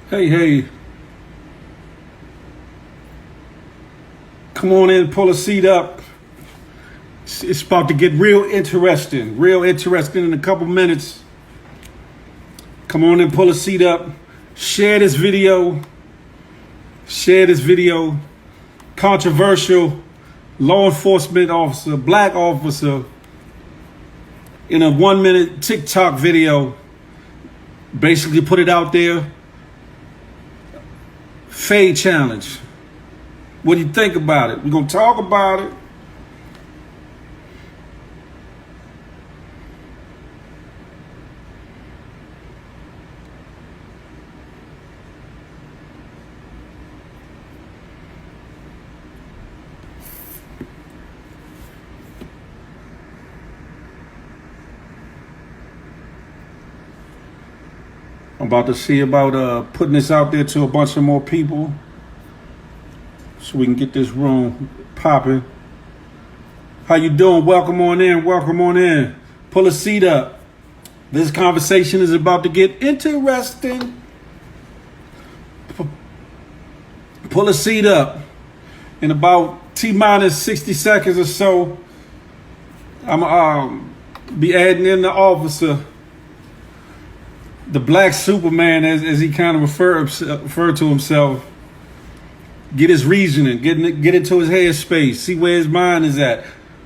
Hey, hey, come on in, pull a seat up. It's about to get real interesting in a couple minutes. Come on in, pull a seat up. Share this video. Share this video. Controversial law enforcement officer, black officer, in a 1 minute TikTok video. Basically put it out there. Fade challenge. What do you think about it? We're going to talk about it. I'm about to see about putting this out there to a bunch of more people so we can get this room popping. How you doing? Welcome on in. Welcome on in. Pull a seat up. This conversation is about to get interesting. Pull a seat up. In about T-minus 60 seconds or so, I'm be adding in the officer, the black Superman, as he kind of referred to himself. Get his reasoning, get into his head space, see where his mind is at.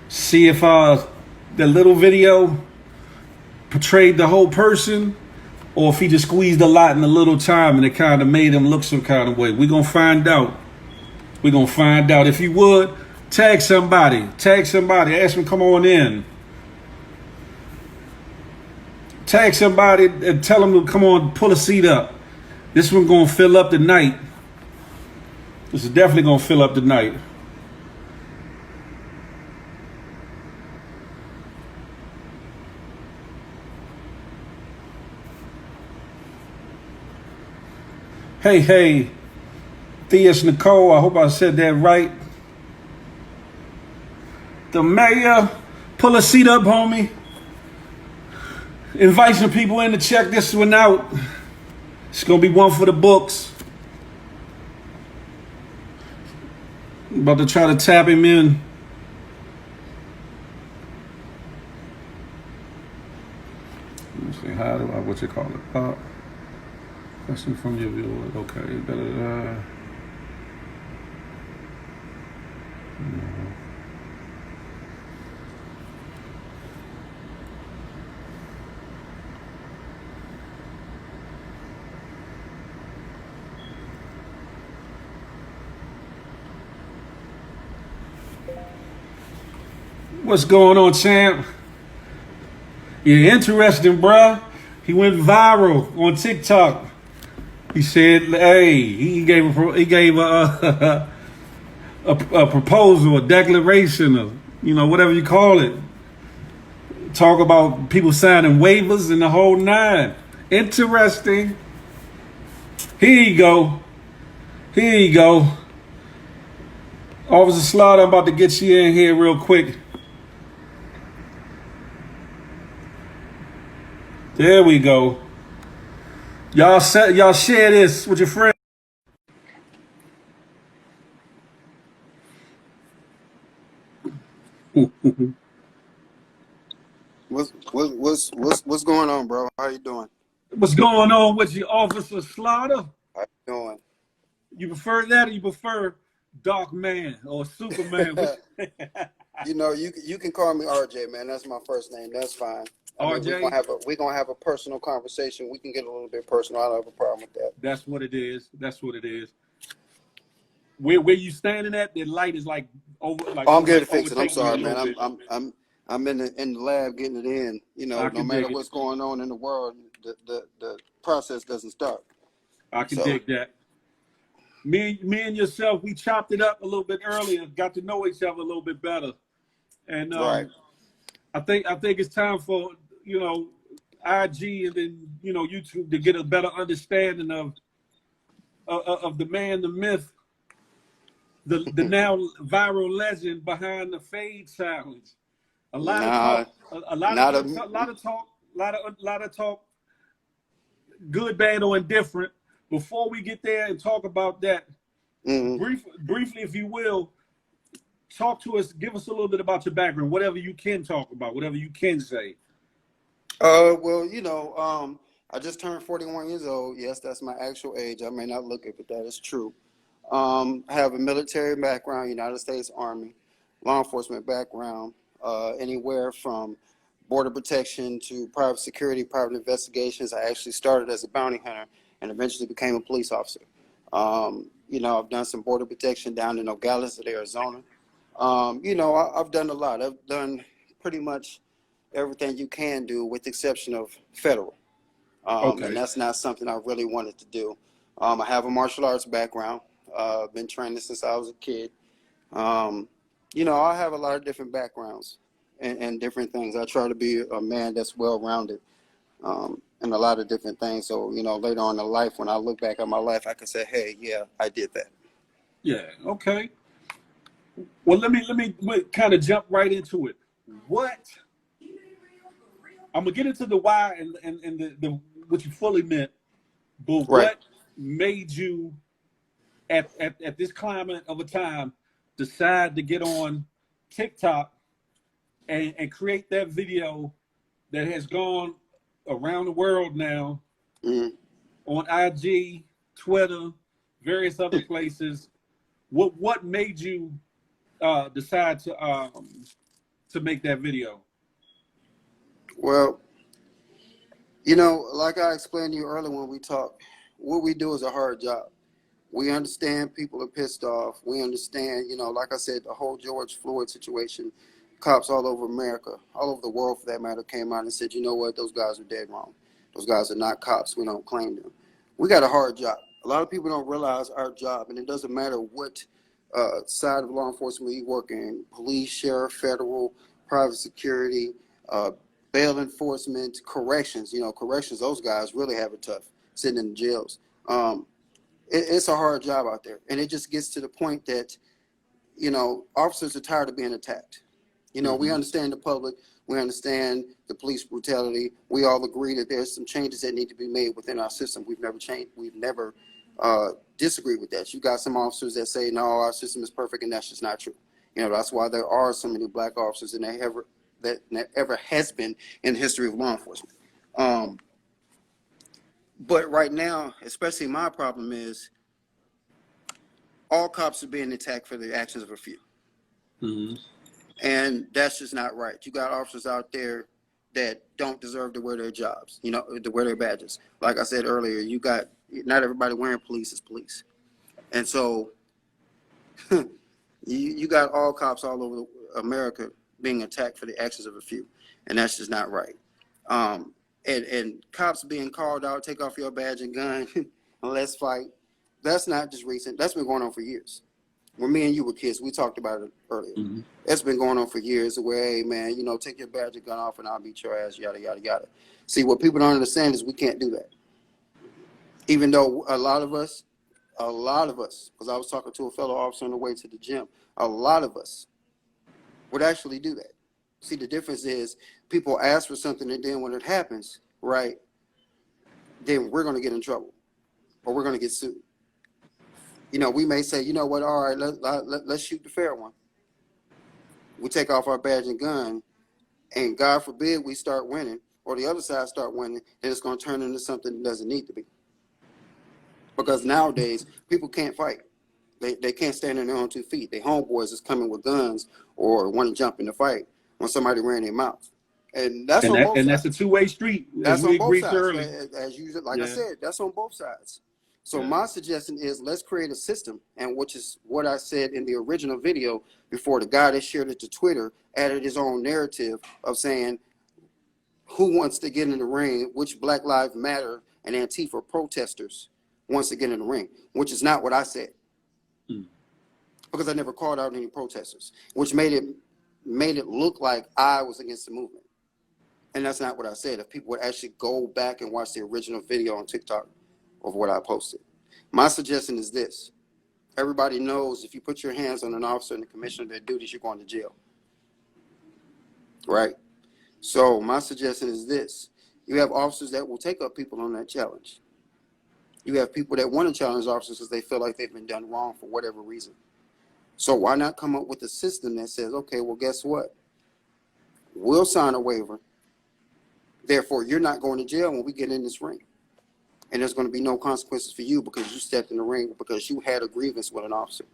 See if the little video portrayed the whole person, or if he just squeezed a lot in a little time and it kind of made him look some kind of way. We're going to find out. We're going to find out. If you would, tag somebody, ask them come on in. Tag somebody and tell them to come on, pull a seat up. This one going to fill up the night. This is definitely going to fill up the night. Hey, Theus Nicole, I hope I said that right. The mayor, pull a seat up, homie. Invite some people in to check this one out. It's going to be one for the books. I'm about to try to tap him in. Let me see, how do I, what you call it? Question from your viewer. Okay. What's going on, champ? Yeah, interesting, bruh. He went viral on TikTok. He said, "Hey, he gave a proposal, a declaration, of whatever you call it. Talk about people signing waivers and the whole nine. Interesting. Here you go. Officer Slaughter, I'm about to get you in here real quick. There we go. Y'all share this with your friends. What's going on, bro? How you doing? What's going on with you, Officer Slaughter? How you doing? You prefer that, or you prefer Dark Man or Superman? You can call me RJ, man. That's my first name. That's fine. RJ? We're gonna have a personal conversation. We can get a little bit personal. I don't have a problem with that. That's what it is. Where you standing at? The light is like over. Like, I'm getting to fix it. I'm overtaking you a sorry, little man. bit. I'm in the lab getting it in. I No can matter dig it. what's going on in the world, the process doesn't stop. I can dig that. Me and yourself, we chopped it up a little bit earlier. Got to know each other a little bit better, and Right. I think it's time for IG and then YouTube to get a better understanding of the man, the myth, the now viral legend behind the fade challenge. A lot of talk, good, bad, or indifferent. before we get there and talk about that, Mm-hmm. briefly, if you will, talk to us. Give us a little bit about your background, whatever you can talk about, whatever you can say. Well, I just turned 41 years old. Yes, that's my actual age. I may not look it, but that is true. I have a military background, United States Army, law enforcement background, anywhere from border protection to private security, private investigations. I actually started as a bounty hunter and eventually became a police officer. I've done some border protection down in Nogales, Arizona. I've done a lot. I've done pretty much everything you can do, with the exception of federal. And Okay. that's not something I really wanted to do. I have a martial arts background. Been training since I was a kid. I have a lot of different backgrounds and different things. I try to be a man that's well-rounded in a lot of different things. So, later on in life, when I look back at my life, I can say, hey, yeah, I did that. Yeah. Okay. Well, let me kind of jump right into it. What I'm gonna get into the why and the what you fully meant, but Right. what made you at this climate of a time decide to get on TikTok and create that video that has gone around the world now Mm-hmm. on IG, Twitter, various other places. What made you decide to make that video? Well, like I explained to you earlier when we talked, what we do is a hard job. We understand people are pissed off. We understand, like I said, the whole George Floyd situation. Cops all over America, all over the world for that matter, came out and said, you know what, those guys are dead wrong. Those guys are not cops. We don't claim them. We got a hard job. A lot of people don't realize our job, and it doesn't matter what side of law enforcement you work in, police, sheriff, federal, private security, uh, bail enforcement, corrections. Corrections, those guys really have it tough sitting in the jails. It's a hard job out there, and it just gets to the point that officers are tired of being attacked. We Mm-hmm. understand the public, we understand the police brutality. We all agree that there's some changes that need to be made within our system. We've never disagreed with that. You got some officers that say no, our system is perfect, and that's just not true. That's why there are so many black officers, and that ever has been in the history of law enforcement. But right now, especially my problem is all cops are being attacked for the actions of a few. Mm-hmm. And that's just not right. You got officers out there that don't deserve to wear their jobs, to wear their badges. Like I said earlier, not everybody wearing police is police. And so you got all cops all over America being attacked for the actions of a few. And that's just not right. And cops being called out, take off your badge and gun, and let's fight. That's not just recent. That's been going on for years. When me and you were kids, we talked about it earlier. Mm-hmm. It's been going on for years where, hey, man, take your badge and gun off and I'll beat your ass, yada, yada, yada. See, what people don't understand is we can't do that. Even though a lot of us, because I was talking to a fellow officer on the way to the gym, a lot of us would actually do that. See, the difference is people ask for something and then when it happens, right, then we're going to get in trouble or we're going to get sued. We may say, you know what, all right, let's shoot the fair one. We take off our badge and gun, and God forbid we start winning, or the other side start winning, then it's going to turn into something that doesn't need to be. Because nowadays, people can't fight. They can't stand on their own 2 feet. Their homeboys is coming with guns or want to jump in the fight when somebody ran their mouth. And that's on both That's a sides. two-way street, as That's we on both agreed sides. earlier. As you, like I Yeah. said, that's on both sides. So Yeah. my suggestion is let's create a system, and which is what I said in the original video before the guy that shared it to Twitter added his own narrative of saying who wants to get in the ring, which Black Lives Matter and Antifa protesters wants to get in the ring, which is not what I said. Mm. Because I never called out any protesters, which made it look like I was against the movement. And that's not what I said. If people would actually go back and watch the original video on TikTok of what I posted. My suggestion is this. Everybody knows if you put your hands on an officer in the commission of their duties, you're going to jail. Right? So my suggestion is this. You have officers that will take up people on that challenge. You have people that want to challenge officers because they feel like they've been done wrong for whatever reason. So why not come up with a system that says, okay, well, guess what? We'll sign a waiver. Therefore, you're not going to jail when we get in this ring. And there's going to be no consequences for you because you stepped in the ring because you had a grievance with an officer.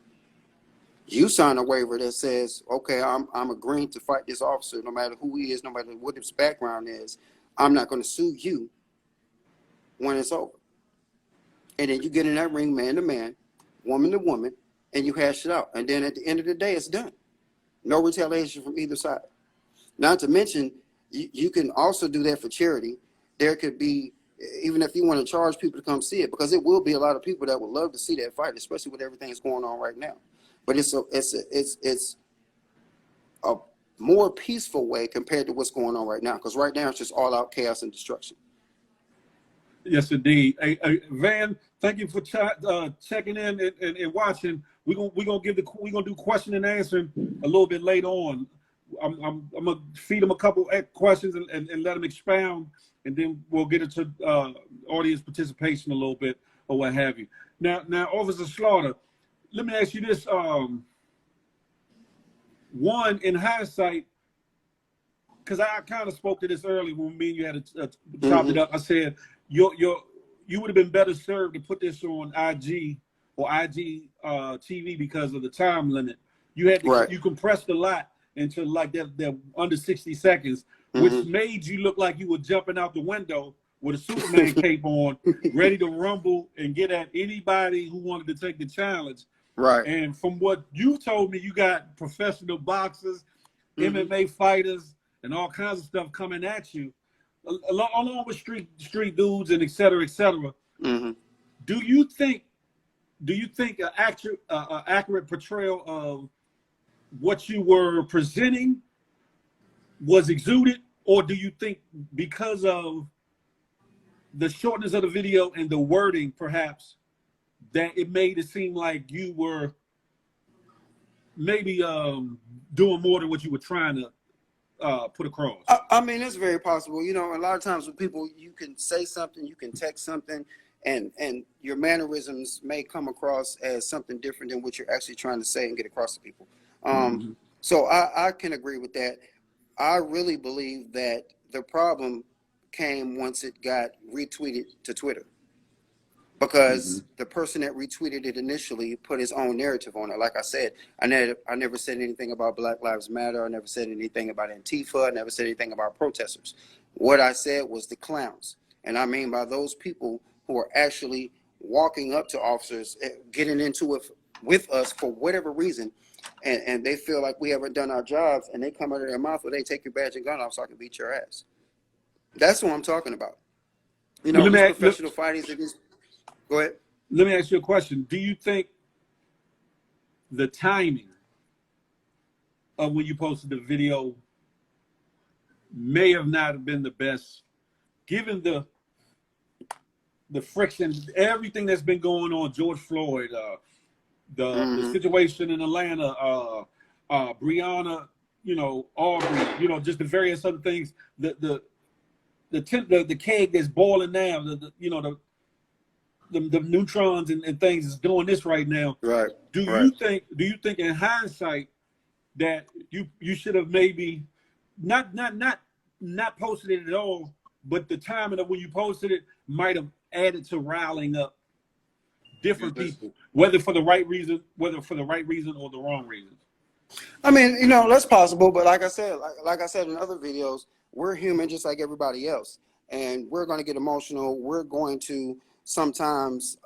You sign a waiver that says, okay, I'm agreeing to fight this officer no matter who he is, no matter what his background is. I'm not going to sue you when it's over. And then you get in that ring man to man, woman to woman, and you hash it out. And then at the end of the day, it's done. No retaliation from either side. Not to mention, you can also do that for charity. There could be, even if you want to charge people to come see it, because it will be a lot of people that would love to see that fight, especially with everything that's going on right now. But it's a more peaceful way compared to what's going on right now, because right now it's just all out chaos and destruction. Yes, indeed. Hey, Van, thank you for checking in and watching. We're gonna do question and answer a little bit later on. I'm gonna feed them a couple questions and let them expound, and then we'll get into audience participation a little bit or what have you. Now, Officer Slaughter, let me ask you this. One, in hindsight, because I kind of spoke to this earlier when me and you had chopped it up. I said you would have been better served to put this on IG or IG TV because of the time limit. You had to, you compressed a lot into like that under 60 seconds, which made you look like you were jumping out the window with a Superman cape on, ready to rumble and get at anybody who wanted to take the challenge. Right. And from what you told me, you got professional boxers, MMA fighters, and all kinds of stuff coming at you, along with street dudes and et cetera, et cetera. Do you think an accurate portrayal of what you were presenting was exuded, or do you think because of the shortness of the video and the wording, perhaps, that it made it seem like you were maybe doing more than what you were trying to put across? I mean, it's very possible. You know, a lot of times with people, you can say something, you can text something, and your mannerisms may come across as something different than what you're actually trying to say and get across to people. So I can agree with that. I really believe that the problem came once it got retweeted to Twitter, because the person that retweeted it initially put his own narrative on it. Like I said, I never said anything about Black Lives Matter. I never said anything about Antifa. I never said anything about protesters. What I said was the clowns. And I mean by those people who are actually walking up to officers, getting into it with us for whatever reason, and they feel like we haven't done our jobs, and they come out of their mouth, or they take your badge and gun off so I can beat your ass. That's what I'm talking about. You know, these professional fighters, go ahead. Let me ask you a question. Do you think the timing of when you posted the video may have not have been the best, given the friction, everything that's been going on, George Floyd, the situation in Atlanta, Breonna, Aubrey, just the various other things, the keg that's boiling now, the neutrons and things is doing this right now. Right. Do you think in hindsight that you should have maybe not posted it at all, but the timing of when you posted it might have added to riling up different people, whether for the right reason or the wrong reason? I mean, that's possible, but like I said in other videos, we're human just like everybody else, and we're going to get emotional. We're going to sometimes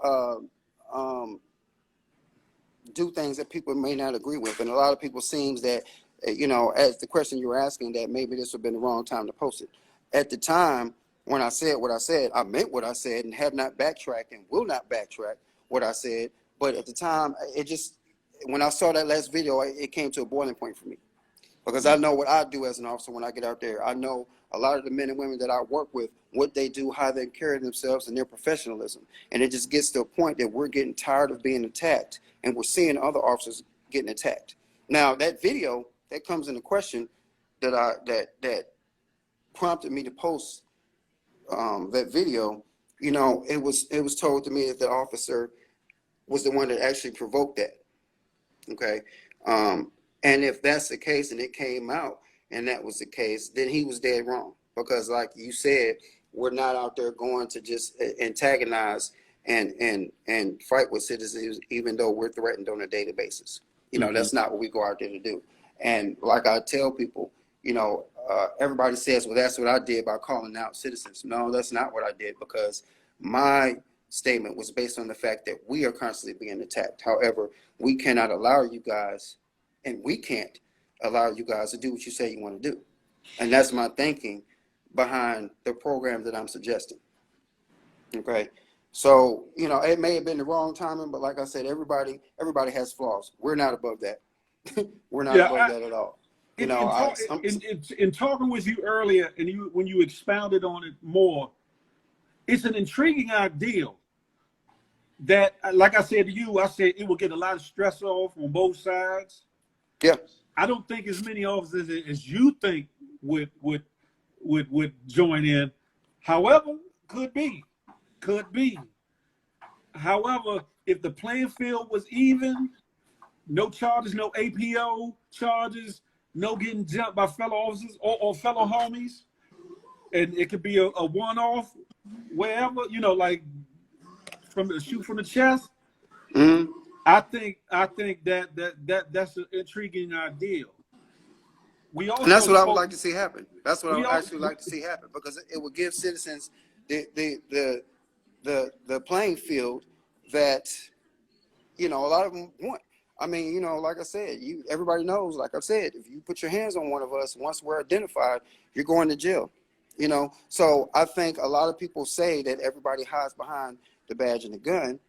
do things that people may not agree with, and a lot of people seems that, as the question you were asking, that maybe this would have been the wrong time to post it. At the time when I said what I said, I meant what I said and have not backtracked and will not backtrack what I said. But at the time, when I saw that last video, it came to a boiling point for me, because I know what I do as an officer when I get out there. I know a lot of the men and women that I work with, what they do, how they carry themselves, and their professionalism. And it just gets to a point that we're getting tired of being attacked, and we're seeing other officers getting attacked. Now, that video that comes into question that prompted me to post that video you know, it was told to me that the officer was the one that actually provoked that. Okay. And if that's the case and it came out and that was the case, then he was dead wrong. Because like you said, we're not out there going to just antagonize and fight with citizens, even though we're threatened on a daily basis. You know, that's not what we go out there to do. And like I tell people, you know, everybody says, well, that's what I did by calling out citizens. No, that's not what I did, because my statement was based on the fact that we are constantly being attacked. However, we cannot allow you guys, and we can't allow you guys to do what you say you want to do. And that's my thinking behind the program that I'm suggesting. Okay. So, you know, it may have been the wrong timing, but like I said, everybody has flaws. We're not above that. We're not above that at all. You know, in talking with you earlier, and when you expounded on it more, it's an intriguing ideal that, like I said to you, I said it will get a lot of stress off on both sides. Yeah. I don't think as many officers as you think would join in. However, could be. However, if the playing field was even, no charges, no APO charges, no getting jumped by fellow officers or fellow homies, and it could be a one-off wherever, you know, like shoot from the chest. Mm-hmm. I think that's an intriguing ideal. And that's what I would like to see happen. That's what I would actually like to see happen, because it would give citizens the playing field that, you know, a lot of them want. I mean, you know, like I said, everybody knows, like I said, if you put your hands on one of us, once we're identified, you're going to jail. You know, so I think a lot of people say that everybody hides behind the badge and the gun,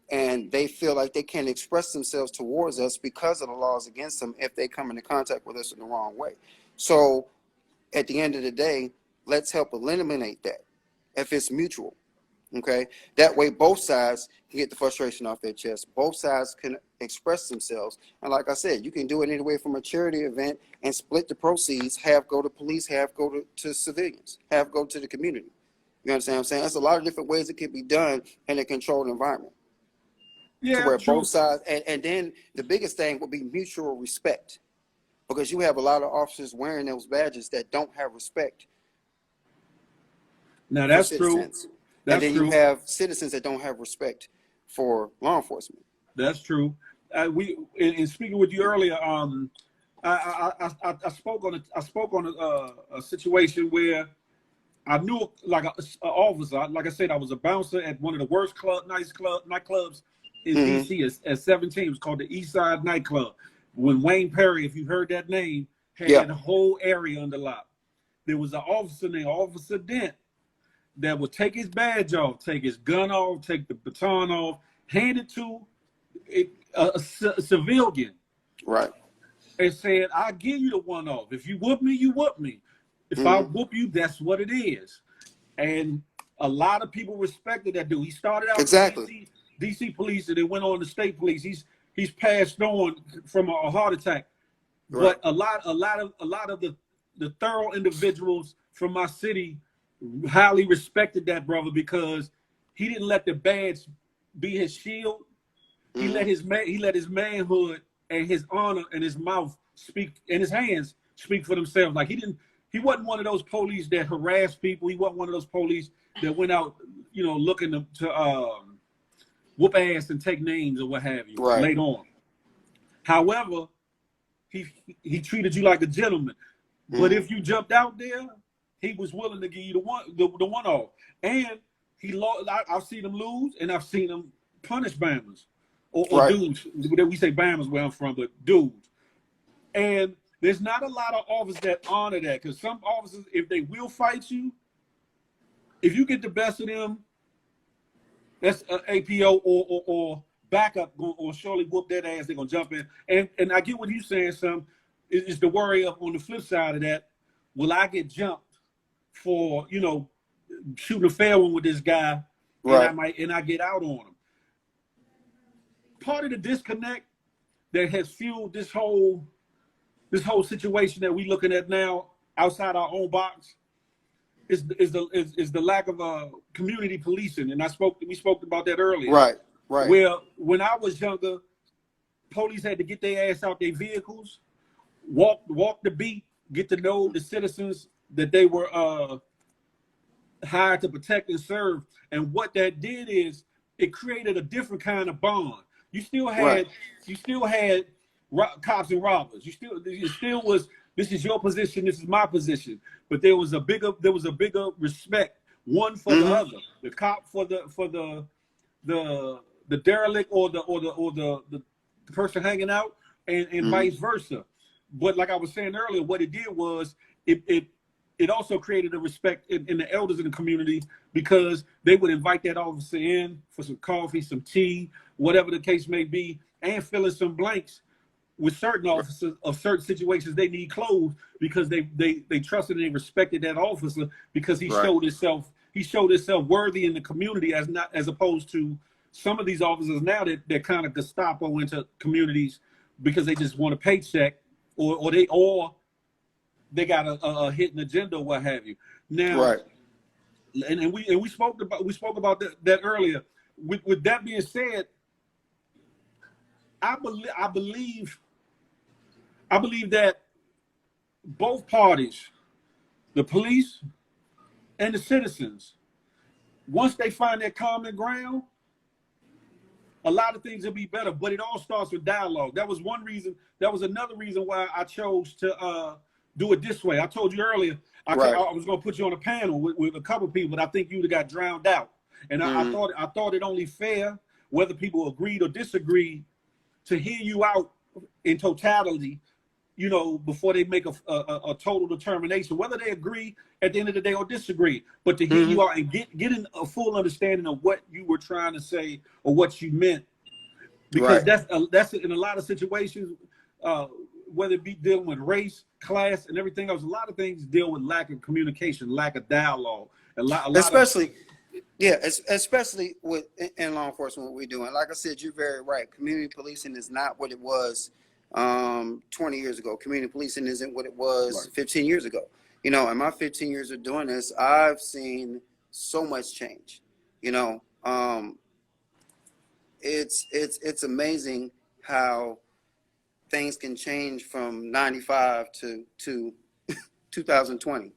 and they feel like they can't express themselves towards us because of the laws against them if they come into contact with us in the wrong way. So at the end of the day, let's help eliminate that if it's mutual. Okay, that way both sides can get the frustration off their chest. Both sides can express themselves, and like I said, you can do it anyway from a charity event and split the proceeds. Half go to police, half go to civilians, half go to the community. You understand what I'm saying? There's a lot of different ways it can be done in a controlled environment. Yeah, to where true. both sides, and then the biggest thing would be mutual respect, because you have a lot of officers wearing those badges that don't have respect. Now that's true. And then you have citizens that don't have respect for law enforcement. That's true. In speaking with you earlier, I spoke on a situation where I knew, like an officer. Like I said, I was a bouncer at one of the worst nightclubs in DC at 17. It was called the East Side Nightclub. When Wayne Perry, if you heard that name, had the whole area under lock. There was an officer named Officer Dent that would take his badge off, take his gun off, take the baton off, hand it to a civilian. Right. And said, I'll give you the one off. If you whoop me, you whoop me. If I whoop you, that's what it is. And a lot of people respected that dude. He started out with DC police, and then went on to state police. He's passed on from a heart attack. Right. But a lot of the thorough individuals from my city highly respected that brother, because he didn't let the badge be his shield. He let his manhood and his honor and his mouth speak, and his hands speak for themselves. Like he wasn't one of those police that harassed people. He wasn't one of those police that went out, you know, looking to whoop ass and take names or what have you. Right. Later on. However, he treated you like a gentleman. But if you jumped out there, he was willing to give you the one off. And he lost. I've seen him lose, and I've seen him punish Bammers or dudes. We say Bammers where I'm from, but dudes. And there's not a lot of officers that honor that, because some officers, if they will fight you, if you get the best of them, that's an APO or backup or surely whoop that ass. They're gonna jump in. And I get what you're saying. Some is the worry of, on the flip side of that, will I get jumped for, you know, shooting a fair one with this guy, and I get out on him. Part of the disconnect that has fueled this whole situation that we're looking at now outside our own box is the lack of community policing, and we spoke about that earlier. Right, right. Well, when I was younger, police had to get their ass out their vehicles, walk the beat, get to know the citizens that they were hired to protect and serve. And what that did is it created a different kind of bond. You still had cops and robbers. It still was, this is your position, this is my position. But there was a bigger respect, one for the other. The cop for the derelict or the person hanging out, and vice versa. But like I was saying earlier, what it did was it also created a respect in the elders in the community, because they would invite that officer in for some coffee, some tea, whatever the case may be, and fill in some blanks with certain officers of certain situations. They need clothes because they trusted and they respected that officer because he showed himself worthy in the community, as opposed to some of these officers now that kind of Gestapo into communities because they just want a paycheck, or they got a hidden agenda or what have you. Now, and we spoke about that earlier. With that being said, I believe that both parties, the police and the citizens, once they find their common ground, a lot of things will be better. But it all starts with dialogue. That was one reason. That was another reason why I chose to do it this way. I told you earlier I was going to put you on a panel with a couple of people, but I think you'd have got drowned out. And I thought it only fair, whether people agreed or disagreed, to hear you out in totality, before they make a total determination, whether they agree at the end of the day or disagree, but to hear you out and getting a full understanding of what you were trying to say or what you meant. Because that's in a lot of situations, whether it be dealing with race, class, and everything else, a lot of things deal with lack of communication, lack of dialogue. Especially in law enforcement, what we're doing. Like I said, you're very right. Community policing is not what it was 20 years ago. Community policing isn't what it was 15 years ago. In my 15 years of doing this, I've seen so much change. It's amazing how things can change from 95 to 2020,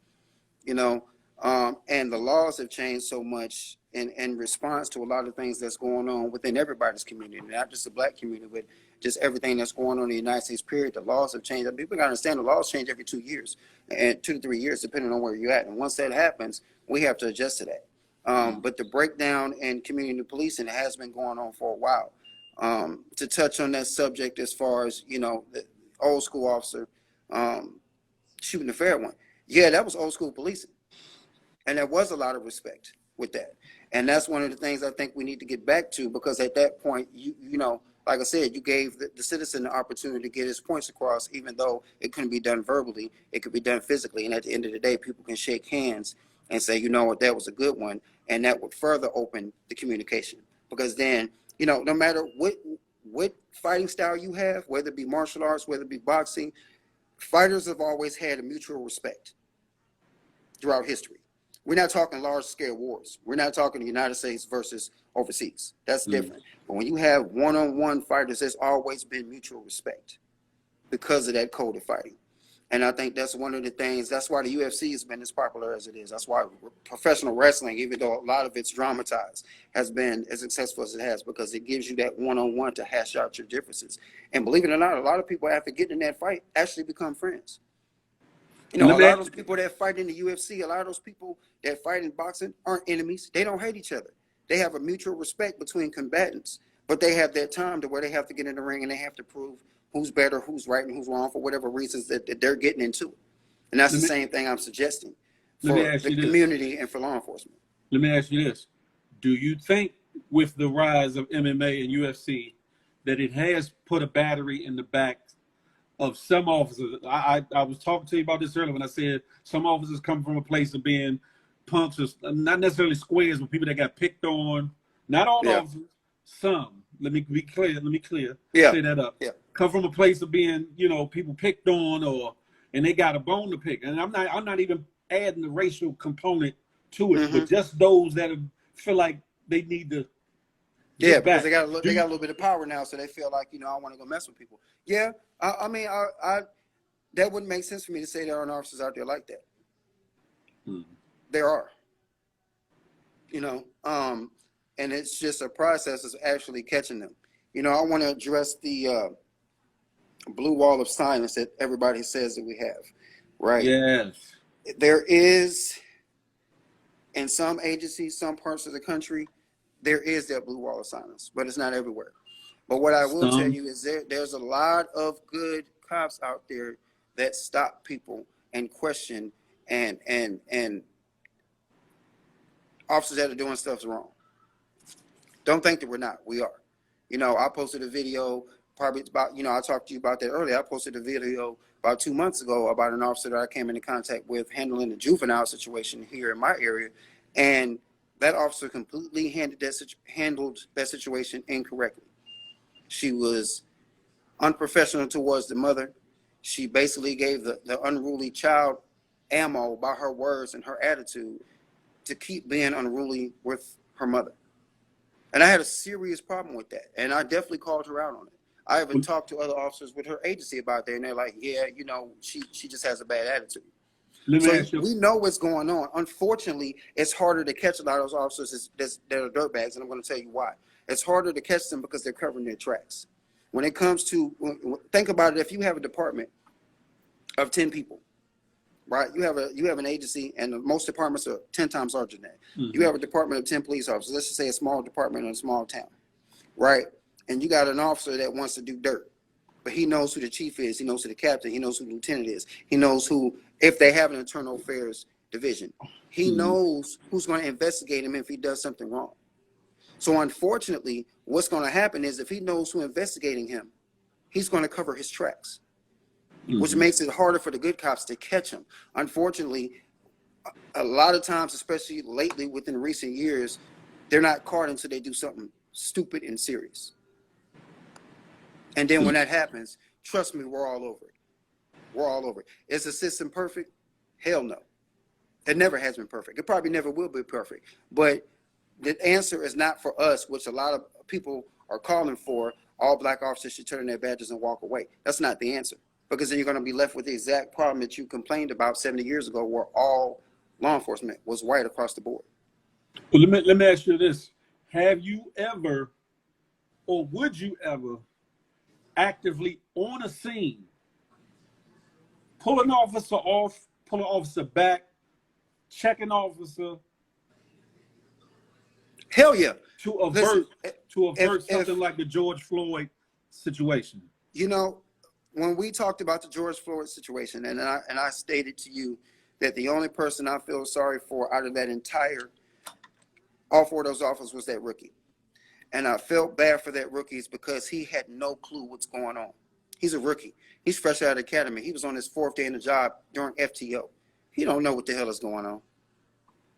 and the laws have changed so much in response to a lot of things that's going on within everybody's community, not just the Black community, but just everything that's going on in the United States, period. The laws have changed. People got to understand the laws change every 2 years and 2 to 3 years, depending on where you're at. And once that happens, we have to adjust to that. But the breakdown in community policing has been going on for a while. To touch on that subject, as far as, the old school officer shooting the fair one. Yeah, that was old school policing. And there was a lot of respect with that. And that's one of the things I think we need to get back to, because at that point, like I said, you gave the citizen the opportunity to get his points across, even though it couldn't be done verbally, it could be done physically. And at the end of the day, people can shake hands and say, what, that was a good one. And that would further open the communication, because then, no matter what fighting style you have, whether it be martial arts, whether it be boxing, fighters have always had a mutual respect throughout history. We're not talking large scale wars. We're not talking the United States versus overseas. That's different. But when you have one-on-one fighters, there's always been mutual respect because of that code of fighting. And I think that's one of the things, that's why the UFC has been as popular as it is. That's why professional wrestling, even though a lot of it's dramatized, has been as successful as it has, because it gives you that one-on-one to hash out your differences. And believe it or not, a lot of people, after getting in that fight, actually become friends. A lot of those people that fight in the UFC, a lot of those people that fight in boxing aren't enemies. They don't hate each other. They have a mutual respect between combatants, but they have that time to where they have to get in the ring and they have to prove who's better, who's right, and who's wrong for whatever reasons that they're getting into. And that's the same thing I'm suggesting for the community and for law enforcement. Let me ask you this. Do you think with the rise of MMA and UFC that it has put a battery in the back of some officers? I was talking to you about this earlier when I said some officers come from a place of being punks, or not necessarily squares, but people that got picked on. Not all officers, some. Let me be clear. Say that up. Yeah. Come from a place of being, people picked on, and they got a bone to pick. And I'm not even adding the racial component to it, Mm-hmm. but just those that feel like they need to Yeah, get because back. they got a little bit of power now, so they feel like, I want to go mess with people. Yeah, I mean, I that wouldn't make sense for me to say there aren't officers out there like that. There are, and it's just a process of actually catching them. I want to address the blue wall of silence that everybody says that we have, right? Yes. There is, in some agencies, some parts of the country, there is that blue wall of silence, but it's not everywhere. But what I will tell you is there's a lot of good cops out there that stop people and question and officers that are doing stuff wrong. Don't think that we're not. We are. I posted a video probably about, I talked to you about that earlier. I posted a video about 2 months ago about an officer that I came into contact with handling a juvenile situation here in my area. And that officer completely handled that situation incorrectly. She was unprofessional towards the mother. She basically gave the unruly child ammo by her words and her attitude to keep being unruly with her mother. And I had a serious problem with that. And I definitely called her out on it. I even talked to other officers with her agency about that. And they're like, yeah, she just has a bad attitude. So we know what's going on. Unfortunately, it's harder to catch a lot of those officers that are dirtbags. And I'm going to tell you why. It's harder to catch them because they're covering their tracks. When it comes to, think about it, if you have a department of 10 people, right? You have an agency, and most departments are 10 times larger than that. Mm-hmm. You have a department of 10 police officers. Let's just say a small department in a small town, right? And you got an officer that wants to do dirt, but he knows who the chief is. He knows who the captain. He knows who the lieutenant is. He knows who, if they have an internal affairs division, he knows who's going to investigate him if he does something wrong. So unfortunately, what's going to happen is if he knows who's investigating him, he's going to cover his tracks, which makes it harder for the good cops to catch him. Unfortunately, a lot of times, especially lately within recent years, they're not caught until they do something stupid and serious. And then when that happens, trust me, we're all over it. We're all over it. Is the system perfect? Hell no. It never has been perfect. It probably never will be perfect. But the answer is not for us, which a lot of people are calling for. All black officers should turn in their badges and walk away. That's not the answer, because then you're going to be left with the exact problem that you complained about 70 years ago, where all law enforcement was white across the board. Well, let me ask you this. Have you ever, or would you ever, actively on a scene pull an officer off, pull an officer back, check an officer? Hell yeah. To avert something like the George Floyd situation. When we talked about the George Floyd situation, and I stated to you that the only person I feel sorry for out of that entire, all four of those officers, was that rookie. And I felt bad for that rookie because he had no clue what's going on. He's a rookie. He's fresh out of the academy. He was on his 4th day in the job during FTO. He don't know what the hell is going on.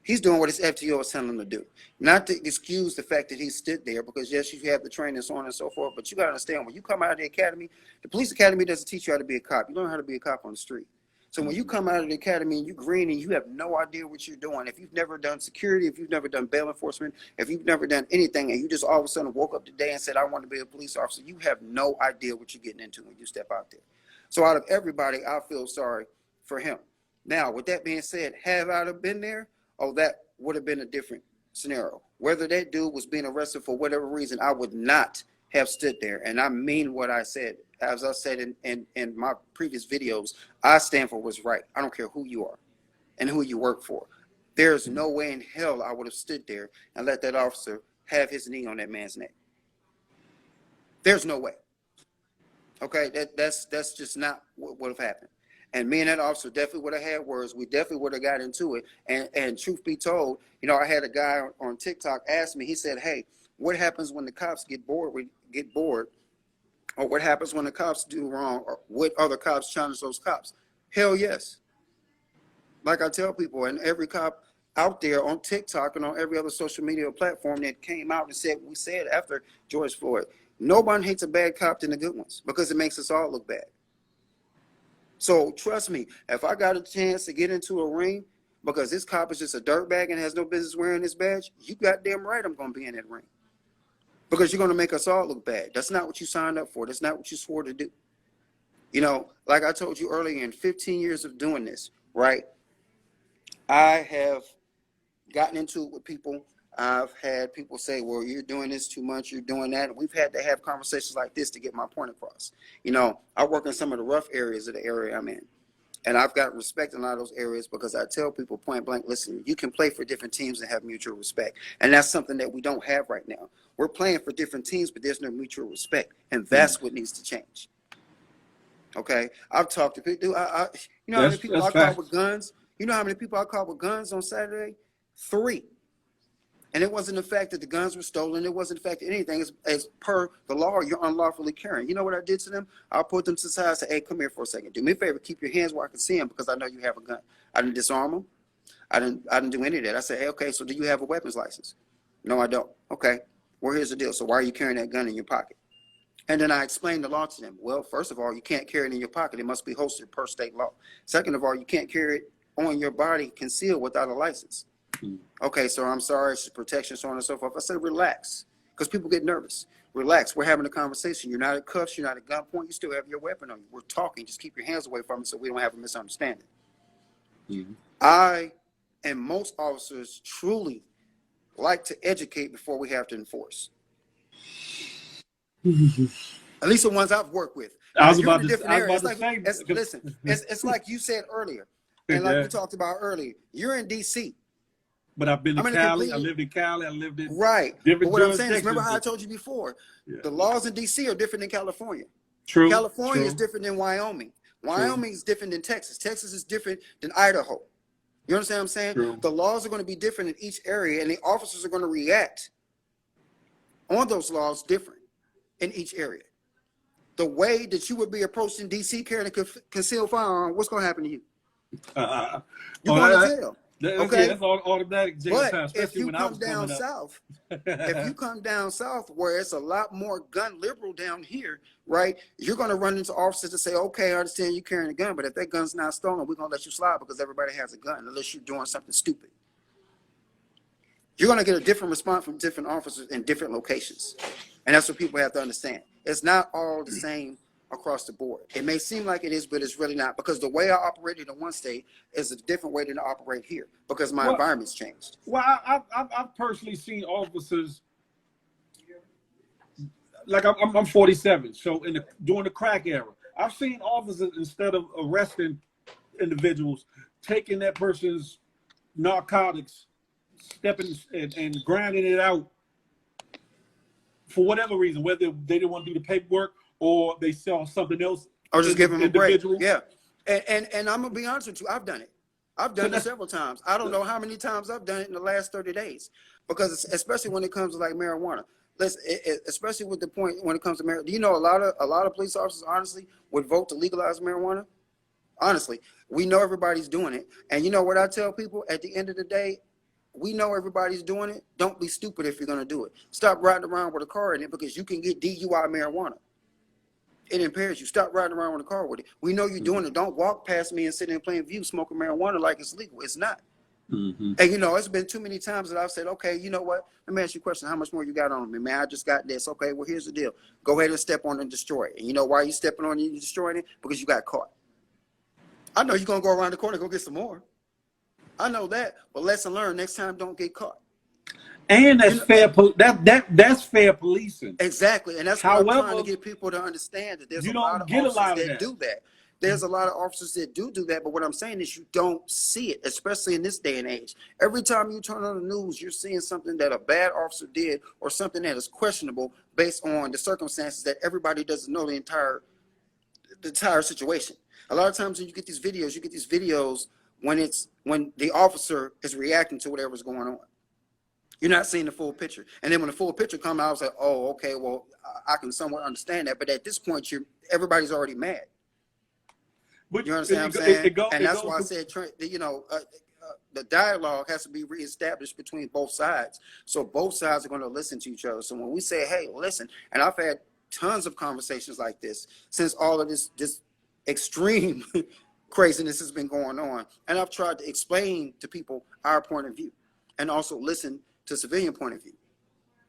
He's doing what his FTO is telling him to do. Not to excuse the fact that he stood there, because yes, you have the training and so on and so forth, but you got to understand, when you come out of the academy, the police academy doesn't teach you how to be a cop. You learn how to be a cop on the street. So when you come out of the academy and you green and you have no idea what you're doing, if you've never done security, if you've never done bail enforcement, if you've never done anything, and you just all of a sudden woke up today and said, I want to be a police officer, you have no idea what you're getting into when you step out there. So out of everybody, I feel sorry for him. Now, with that being said, have I been there? Oh, that would have been a different scenario. Whether that dude was being arrested for whatever reason, I would not have stood there. And I mean what I said. As I said in my previous videos, I stand for what's right. I don't care who you are and who you work for. There's no way in hell I would have stood there and let that officer have his knee on that man's neck. There's no way. Okay, that's just not what would have happened. And me and that officer definitely would have had words. We definitely would have got into it. And truth be told, I had a guy on TikTok ask me, he said, hey, what happens when the cops get bored? Or what happens when the cops do wrong? Or what other cops challenge those cops? Hell yes. Like I tell people, and every cop out there on TikTok and on every other social media platform that came out and said, we said after George Floyd, nobody hates a bad cop than the good ones, because it makes us all look bad. So trust me, if I got a chance to get into a ring because this cop is just a dirtbag and has no business wearing this badge, you goddamn right I'm going to be in that ring. Because you're going to make us all look bad. That's not what you signed up for. That's not what you swore to do. You know, like I told you earlier, in 15 years of doing this, right, I have gotten into it with people. I've had people say, well, you're doing this too much, you're doing that. And we've had to have conversations like this to get my point across. You know, I work in some of the rough areas of the area I'm in. And I've got respect in a lot of those areas because I tell people point blank, listen, you can play for different teams and have mutual respect. And that's something that we don't have right now. We're playing for different teams, but there's no mutual respect. And that's what needs to change. Okay? I've talked to people. You know how many people I caught with guns? You know how many people I caught with guns on Saturday? 3. And it wasn't the fact that the guns were stolen. It wasn't the fact that anything. As per the law, you're unlawfully carrying. You know what I did to them? I put them to the side and said, hey, come here for a second. Do me a favor, keep your hands where I can see them because I know you have a gun. I didn't disarm them. I didn't do any of that. I said, hey, okay, so do you have a weapons license? No, I don't. Okay, well, here's the deal. So why are you carrying that gun in your pocket? And then I explained the law to them. Well, first of all, you can't carry it in your pocket. It must be holstered per state law. Second of all, you can't carry it on your body concealed without a license. Okay, so I'm sorry, it's protection, so on and so forth. I said, relax, because people get nervous. Relax, we're having a conversation. You're not at cuffs, you're not at gunpoint, you still have your weapon on you. We're talking, just keep your hands away from it so we don't have a misunderstanding. I and most officers truly like to educate before we have to enforce. At least the ones I've worked with. I was about to say. Listen, it's like you said earlier, and like we talked about earlier, you're in D.C., but I've been to Cali. I lived in Cali. I lived in different. But what I'm saying is, remember how I told you before, the laws in D.C. are different than California. True. California is different than Wyoming. Wyoming is different than Texas. Texas is different than Idaho. You understand what I'm saying? True. The laws are going to be different in each area, and the officers are going to react on those laws different in each area. The way that you would be approached in D.C. carrying a concealed firearm, what's going to happen to you? You're going to jail. Okay, that's automatic jail time. If you come down south, if you come down south where it's a lot more gun liberal down here, right? You're going to run into officers that say, okay, I understand you carrying a gun, but if that gun's not stolen, we're going to let you slide because everybody has a gun unless you're doing something stupid. You're going to get a different response from different officers in different locations. And that's what people have to understand. It's not all the same across the board. It may seem like it is, but it's really not, because the way I operated in one state is a different way than I operate here because my environment's changed. Well, I've personally seen officers, like I'm 47, so during the crack era, I've seen officers, instead of arresting individuals, taking that person's narcotics, stepping and grinding it out for whatever reason, whether they didn't want to do the paperwork or they saw something else, or just give them a break. Yeah, and I'm gonna be honest with you, I've done it. I've done it several times. I don't know how many times I've done it in the last 30 days, because especially when it comes to like marijuana. Especially with the point when it comes to marijuana. Do you know a lot of police officers honestly would vote to legalize marijuana? Honestly, we know everybody's doing it, and you know what I tell people at the end of the day. We know everybody's doing it. Don't be stupid if you're gonna do it. Stop riding around with a car in it because you can get DUI marijuana. It impairs you. Stop riding around with a car with it. We know you're doing it. Don't walk past me and sit in plain view smoking marijuana like it's legal. It's not. And you know, it's been too many times that I've said, okay, you know what? Let me ask you a question. How much more you got on me, man? I just got this. Okay, well, here's the deal. Go ahead and step on it and destroy it. And you know why you stepping on it and destroying it? Because you got caught. I know you're gonna go around the corner and go get some more. I know that, but lesson learned. Next time, don't get caught. And that's that's fair policing. Exactly, and that's what I'm trying to get people to understand, that there's a lot of officers that do that. There's a lot of officers that do that, but what I'm saying is you don't see it, especially in this day and age. Every time you turn on the news, you're seeing something that a bad officer did or something that is questionable based on the circumstances that everybody doesn't know the entire situation. A lot of times when you get these videos when the officer is reacting to whatever's going on. You're not seeing the full picture. And then when the full picture comes out, I was like, oh, okay, well, I can somewhat understand that. But at this point, everybody's already mad. But you understand what I'm saying? And that's why I said, you know, the dialogue has to be reestablished between both sides. So both sides are going to listen to each other. So when we say, hey, listen, and I've had tons of conversations like this since all of this extreme craziness has been going on. And I've tried to explain to people our point of view and also listen to civilian point of view.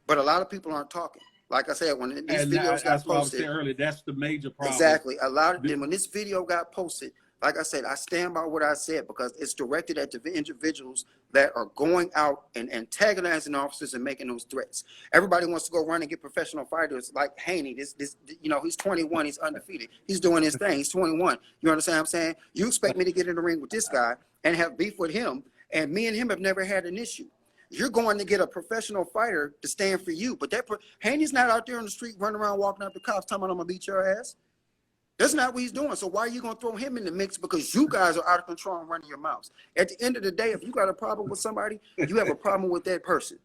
But a lot of people aren't talking. Like I said, when these videos got that's what I was posted, saying earlier. That's the major problem. exactly. When this video got posted, like I said, I stand by what I said because it's directed at the individuals that are going out and antagonizing officers and making those threats. Everybody wants to go run and get professional fighters like Haney. This, he's 21, he's undefeated. He's doing his thing. He's 21. You understand what I'm saying? You expect me to get in the ring with this guy and have beef with him, and me and him have never had an issue. You're going to get a professional fighter to stand for you, but Haney's not out there on the street running around walking up the cops telling I'm gonna beat your ass. That's not what he's doing. So why are you going to throw him in the mix? Because you guys are out of control and running your mouths. At the end of the day, if you got a problem with somebody, you have a problem with that person.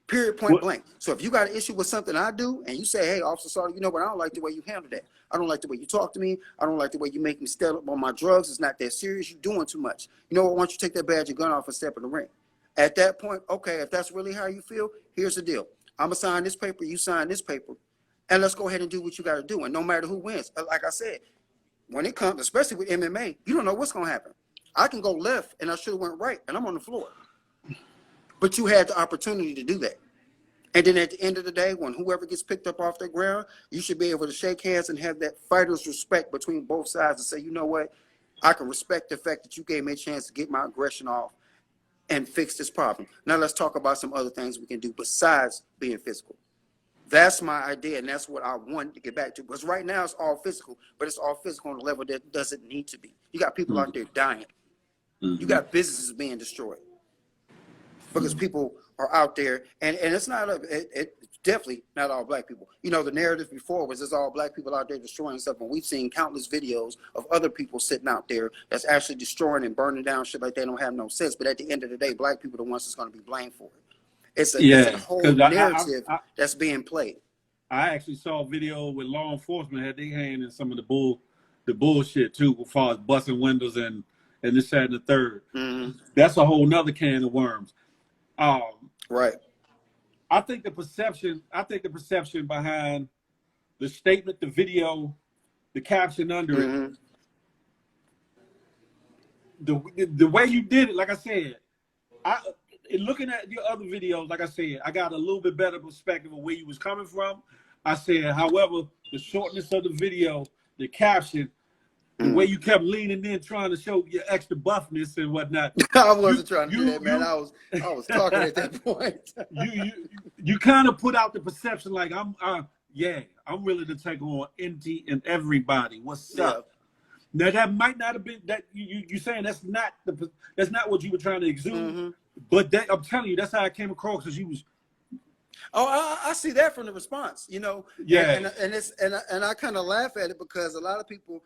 Period, point blank. So if you got an issue with something I do and you say, hey, Officer Sauter, you know what? I don't like the way you handle that. I don't like the way you talk to me. I don't like the way you make me step up on my drugs. It's not that serious. You're doing too much. You know what? Why don't you take that badge and gun off and step in the ring? At that point, okay, if that's really how you feel, here's the deal. I'm going to sign this paper. You sign this paper. And let's go ahead and do what you got to do. And no matter who wins, like I said, when it comes, especially with MMA, you don't know what's going to happen. I can go left and I should have went right and I'm on the floor. But you had the opportunity to do that. And then at the end of the day, when whoever gets picked up off the ground, you should be able to shake hands and have that fighter's respect between both sides and say, you know what? I can respect the fact that you gave me a chance to get my aggression off and fix this problem. Now let's talk about some other things we can do besides being physical. That's my idea, and that's what I want to get back to. Because right now it's all physical, but it's all physical on a level that doesn't need to be. You got people out there dying. You got businesses being destroyed because people are out there, and it's not it's definitely not all black people. You know, the narrative before was it's all black people out there destroying stuff, and we've seen countless videos of other people sitting out there that's actually destroying and burning down shit like they don't have no sense. But at the end of the day, black people are the ones that's going to be blamed for it. It's a whole narrative that's being played. I actually saw a video with law enforcement had their hand in some of the bullshit too, as far as busting windows and this, that, and the third. That's a whole nother can of worms. Right. I think the perception behind the statement, the video, the caption under it, the way you did it, like I said, looking at your other videos, like I said, I got a little bit better perspective of where you was coming from. I said, however, the shortness of the video, the caption, the way you kept leaning in, trying to show your extra buffness and whatnot. I wasn't trying to do that, man. I was talking at that point. you kind of put out the perception like I'm willing to take on NT and everybody. What's up? Now that might not have been that you saying that's not what you were trying to exude. But I'm telling you, that's how I came across because you was. Oh, I see that from the response, you know. Yeah. And I kind of laugh at it because a lot of people,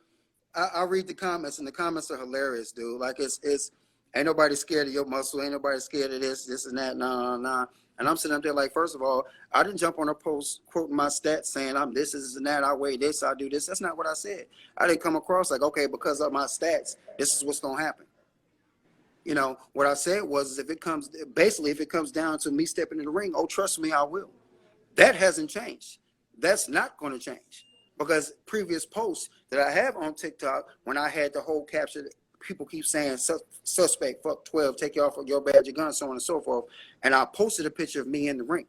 I read the comments and the comments are hilarious, dude. Like it's ain't nobody scared of your muscle, ain't nobody scared of this and that, nah. And I'm sitting up there like, first of all, I didn't jump on a post quoting my stats saying I'm this and that, I weigh this, I do this. That's not what I said. I didn't come across like, okay, because of my stats, this is what's gonna happen. You know, what I said was if it comes down to me stepping in the ring, oh, trust me, I will. That hasn't changed. That's not going to change because previous posts that I have on TikTok, when I had the whole caption, people keep saying suspect, fuck 12, take you off of your badge, your gun, so on and so forth. And I posted a picture of me in the ring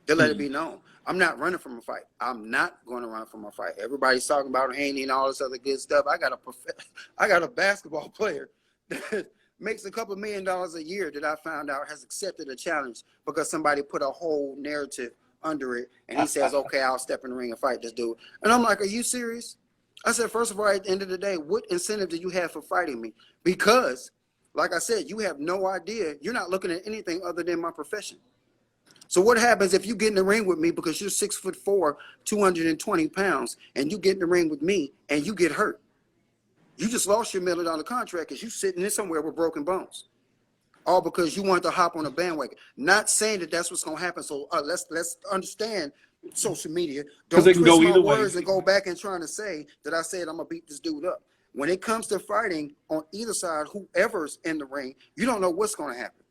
to let it be known. I'm not running from a fight. I'm not going to run from a fight. Everybody's talking about Haney and all this other good stuff. I got a basketball player that makes a couple $1 million a year that I found out has accepted a challenge because somebody put a whole narrative under it. And he says, okay, I'll step in the ring and fight this dude. And I'm like, are you serious? I said, first of all, at the end of the day, what incentive do you have for fighting me? Because, like I said, you have no idea. You're not looking at anything other than my profession. So what happens if you get in the ring with me because you're 6'4", 220 pounds, and you get in the ring with me and you get hurt? You just lost your $1 million contract because you sitting there somewhere with broken bones, all because you wanted to hop on a bandwagon. Not saying that that's what's going to happen. So let's understand social media. Don't twist my words and go back and trying to say that I said I'm gonna beat this dude up. When it comes to fighting on either side, whoever's in the ring, you don't know what's going to happen.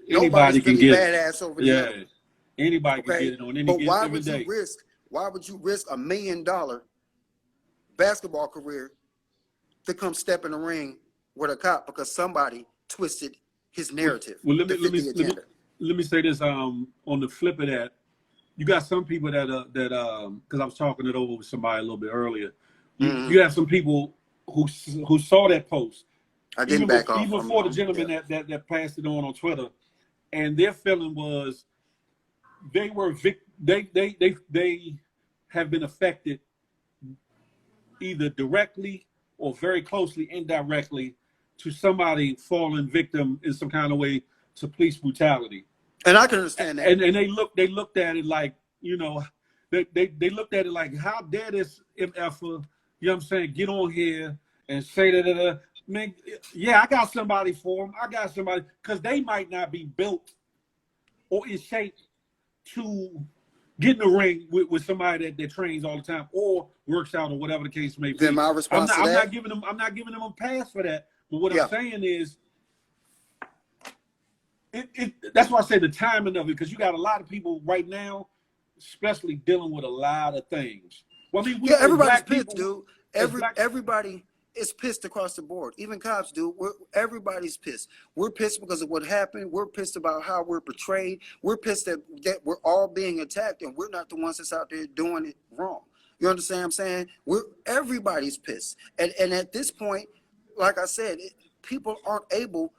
Anybody can get badass over there. Anybody can get it on any given day. Why would you risk $1 million basketball career to come step in the ring with a cop because somebody twisted his narrative Well, to fit the agenda. let me say this. On the flip of that, you got some people that because I was talking it over with somebody a little bit earlier. You have some people who saw that post. I didn't back off. Even for the gentleman that passed it on Twitter, and their feeling was they have been affected either directly or very closely indirectly to somebody falling victim in some kind of way to police brutality. And I can understand that. And they looked at it like, you know, they looked at it like, how dare this MFer, you know what I'm saying, get on here and say that, man, yeah, I got somebody for them. I got somebody, because they might not be built or in shape to get in the ring with somebody that trains all the time or works out or whatever the case may be. Then my response I'm not giving them a pass for that. But what I'm saying is, that's why I say the timing of it, because you got a lot of people right now, especially dealing with a lot of things. Well, I mean, everybody's pissed, dude. Everybody is pissed across the board. Even cops do. Everybody's pissed. We're pissed because of what happened. We're pissed about how we're portrayed. We're pissed that we're all being attacked and we're not the ones that's out there doing it wrong. You understand what I'm saying? Everybody's pissed. And at this point, like I said, people aren't able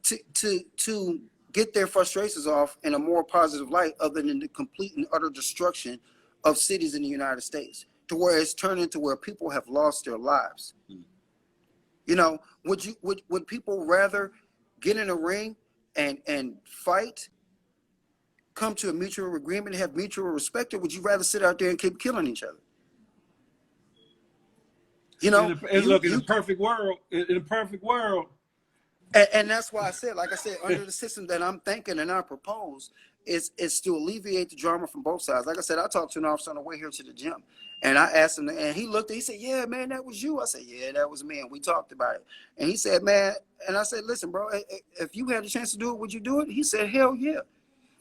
to get their frustrations off in a more positive light other than the complete and utter destruction of cities in the United States, to where it's turned into where people have lost their lives. You know, would people rather get in a ring and fight, come to a mutual agreement, have mutual respect, or would you rather sit out there and keep killing each other? You know, in a perfect world, and that's why I said, like I said, under the system that I'm thinking and I propose is to alleviate the drama from both sides. Like I said, I talked to an officer on the way here to the gym, and I asked him, and he said, "Yeah, man, that was you." I said, "Yeah, that was me," and we talked about it. And he said, "Man," and I said, "Listen, bro, if you had the chance to do it, would you do it?" He said, "Hell yeah."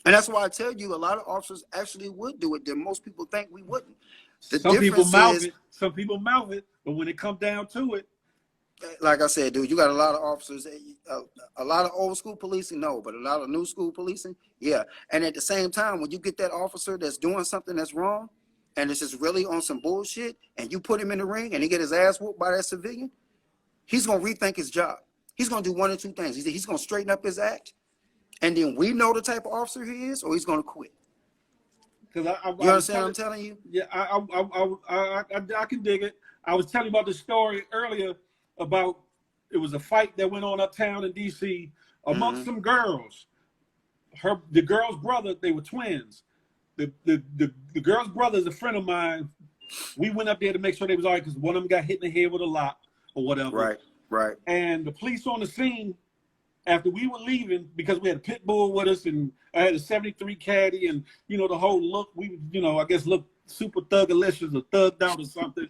And that's why I tell you, a lot of officers actually would do it. That most people think we wouldn't. Some people mouth it, but when it comes down to it, like I said, dude, you got a lot of officers, a lot of old school policing, no, but a lot of new school policing, yeah. And at the same time, when you get that officer that's doing something that's wrong, and it's just really on some bullshit, and you put him in the ring and he get his ass whooped by that civilian, he's gonna rethink his job. He's gonna do one or two things. He's gonna straighten up his act, and then we know the type of officer he is, or he's gonna quit. Because you understand what I'm telling you? Yeah, I can dig it. I was telling you about the story earlier about it was a fight that went on uptown in DC amongst some girls. The girl's brother, they were twins. The girl's brother is a friend of mine. We went up there to make sure they was all right because one of them got hit in the head with a lock or whatever. Right. And the police on the scene, after we were leaving, because we had a pit bull with us and I had a 73 caddy and, you know, the whole look, we, you know, I guess looked super thug-alicious or thugged out or something.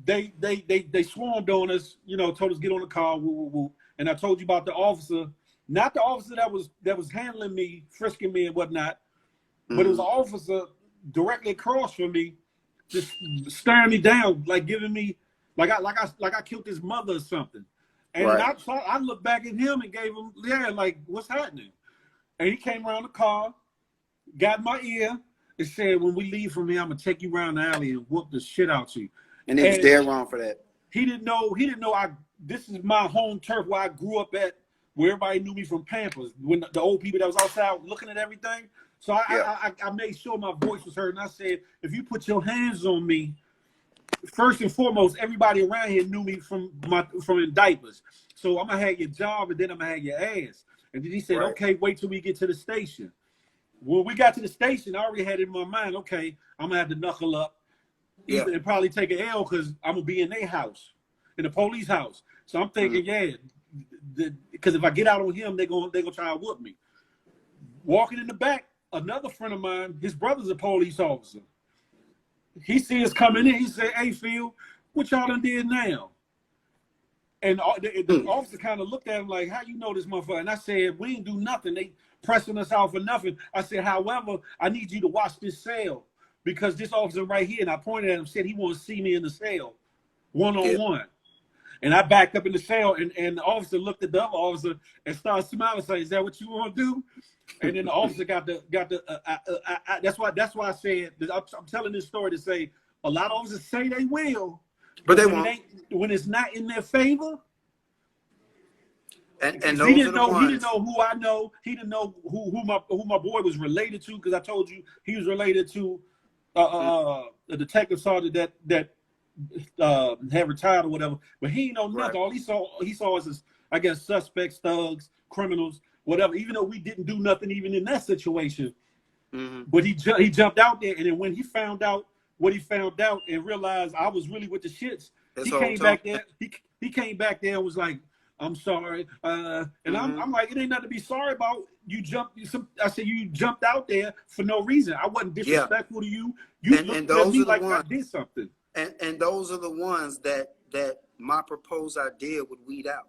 They swarmed on us, you know, told us get on the car, woo, woo, woo. And I told you about the officer, not the officer that was handling me, frisking me and whatnot, but it was an officer directly across from me, just staring me down, like giving me, like I killed his mother or something. And I looked back at him and gave him, like, what's happening? And he came around the car, got in my ear, and said, when we leave from here, I'm gonna take you around the alley and whoop the shit out you. And he was dead wrong for that. He didn't know this is my home turf where I grew up at, where everybody knew me from Pampers, when the old people that was outside looking at everything. So I made sure my voice was heard, and I said, if you put your hands on me, first and foremost, everybody around here knew me from in diapers. So I'm gonna have your job, and then I'm gonna have your ass. And then he said, okay, wait till we get to the station. When we got to the station, I already had it in my mind, okay, I'm gonna have to knuckle up, and probably take an L because I'm gonna be in their house, in the police house. So I'm thinking, because if I get out on him, they're gonna try to whoop me. Walking in the back, another friend of mine, his brother's a police officer. He see us coming in. He said, "Hey, Phil, what y'all done did now?" And the officer kind of looked at him like, "How you know this motherfucker?" And I said, "We ain't do nothing. They pressing us out for nothing." I said, "However, I need you to watch this cell because this officer right here," and I pointed at him, said he want to see me in the cell, one-on-one. And I backed up in the cell, and the officer looked at the other officer and started smiling, saying, "Is that what you want to do?" And then the officer got the. That's why I said I'm telling this story to say a lot of officers say they will, but they when won't. it ain't, when it's not in their favor. And He those didn't are the know. ones. He didn't know who I know. He didn't know who my boy was related to, because I told you he was related to a detective sergeant that had retired or whatever. But he didn't know nothing. Right. All he saw was, I guess, suspects, thugs, criminals, whatever. Even though we didn't do nothing even in that situation, but he jumped out there, and then when he found out what he found out and realized I was really with the shits, His he whole came time. back there. He came back there and was like, "I'm sorry," and I'm like, "It ain't nothing to be sorry about. You jumped. I said you jumped out there for no reason. I wasn't disrespectful to you. You And looked those at me are the like ones. I did something." And those are the ones that my proposed idea would weed out,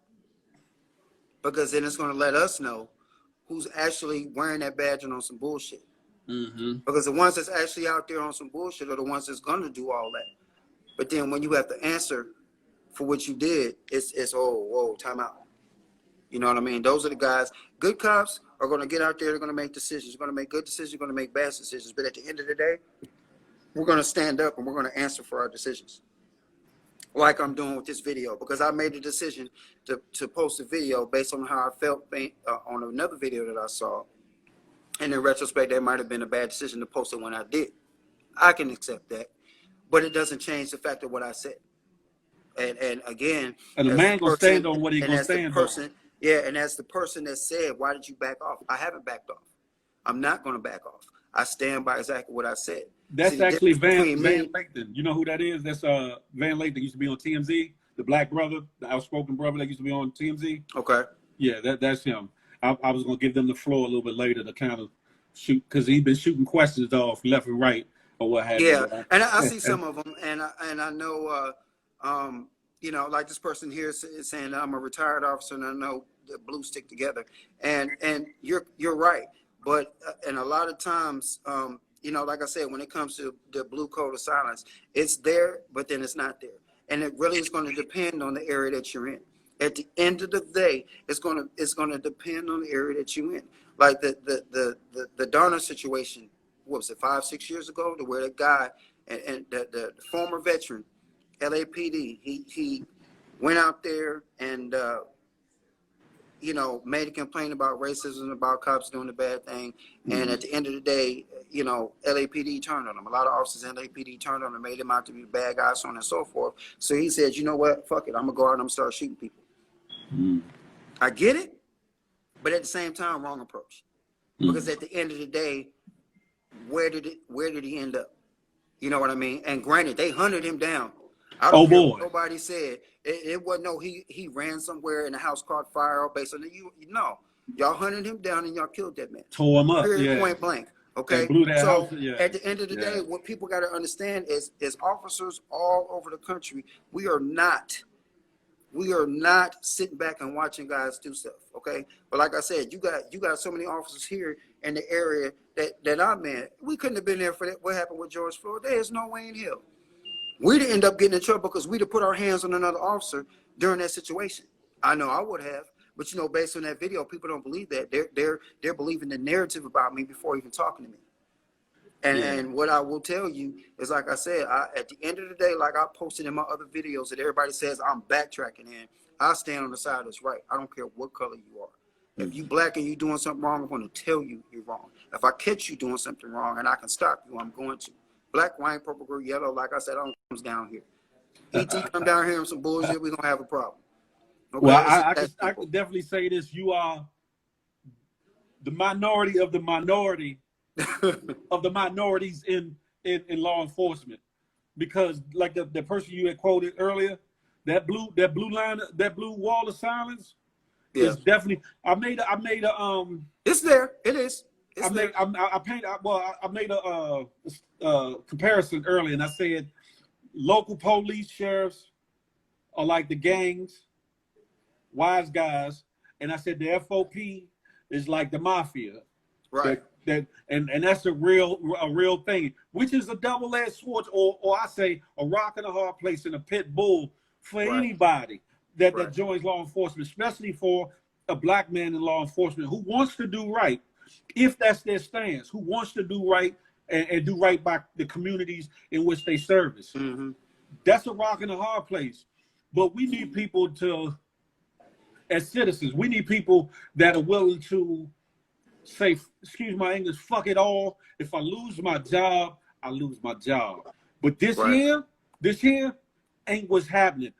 because then it's going to let us know who's actually wearing that badge and on some bullshit. Because the ones that's actually out there on some bullshit are the ones that's going to do all that. But then when you have to answer for what you did, it's whoa, time out. You know what I mean? Those are the guys. Good cops are going to get out there. They're going to make decisions. They're going to make good decisions. They're going to make bad decisions. But at the end of the day, we're going to stand up and we're going to answer for our decisions. Like I'm doing with this video, because I made a decision to post a video based on how I felt on another video that I saw. And in retrospect, that might have been a bad decision to post it when I did. I can accept that. But it doesn't change the fact of what I said. And again, And the as man the gonna person, stand on what he and gonna as the stand person, on. yeah, and as the person that said, why did you back off? I haven't backed off. I'm not going to back off. I stand by exactly what I said. That's See, the actually difference Van between me, Lathan. You know who that is? That's Van Lathan. Used to be on TMZ. The black brother, the outspoken brother that used to be on TMZ. okay. Yeah, that's him. I was gonna give them the floor a little bit later to kind of shoot, because he's been shooting questions off left and right or what have Yeah, you. But and I see some of them, and I know, you know, like this person here is saying that I'm a retired officer, and I know the blue stick together, and you're right, but and a lot of times, you know, like I said, when it comes to the blue code of silence, it's there, but then it's not there, and it really is going to depend on the area that you're in. At the end of the day, it's going to depend on the area that you're in. Like the Darner situation. What was it, 5-6 years ago, to where that guy and the former veteran, LAPD, he went out there and you know, made a complaint about racism, about cops doing the bad thing, and at the end of the day, you know, LAPD turned on him. A lot of officers in LAPD turned on him, made him out to be bad guys, so on and so forth. So he said, you know what, fuck it, I'm gonna go out and I'm gonna start shooting people. I get it, but at the same time, wrong approach. Because at the end of the day, where did he end up? You know what I mean? And granted, they hunted him down. I don't care what nobody said. It wasn't no he ran somewhere and the house caught fire based on you. No, y'all hunted him down and y'all killed that man. tore him up. Period, Yeah. point blank. Okay. Blew that So house. Yeah. at the end of the day, what people got to understand is officers all over the country, we are not sitting back and watching guys do stuff. Okay. But like I said, you got so many officers here in the area that I'm in. We couldn't have been there for that. What happened with George Floyd? There's no way in hell. We'd end up getting in trouble because we'd have put our hands on another officer during that situation. I know I would have, but you know, based on that video, people don't believe that. They're believing the narrative about me before even talking to me. And what I will tell you is, like I said, at the end of the day, like I posted in my other videos that everybody says I'm backtracking in, I stand on the side that's right. I don't care what color you are. If you black and you doing something wrong, I'm going to tell you you're wrong. If I catch you doing something wrong and I can stop you, I'm going to. Black, white, purple, green, yellow, like I said, I don't comes down here. ET come down here with some bullshit, we're going to have a problem. Okay? Well, I could definitely say this. You are the minority of the minority of the minorities in law enforcement, because like the person you had quoted earlier, that blue line, that blue wall of silence is definitely. I made a It's there. It is. It's I made I made a comparison earlier, and I said local police, sheriffs are like the gangs, wise guys, and I said the FOP is like the mafia. Right. And that's a real thing, which is a double-edged sword, or I say a rock and a hard place and a pit bull for anybody. that joins law enforcement, especially for a black man in law enforcement who wants to do right, if that's their stance, who wants to do right and do right by the communities in which they service. Mm-hmm. That's a rock and a hard place. But we need people to, as citizens, we need people that are willing to say, excuse my English, fuck it all. If I lose my job, I lose my job. But this here ain't what's happening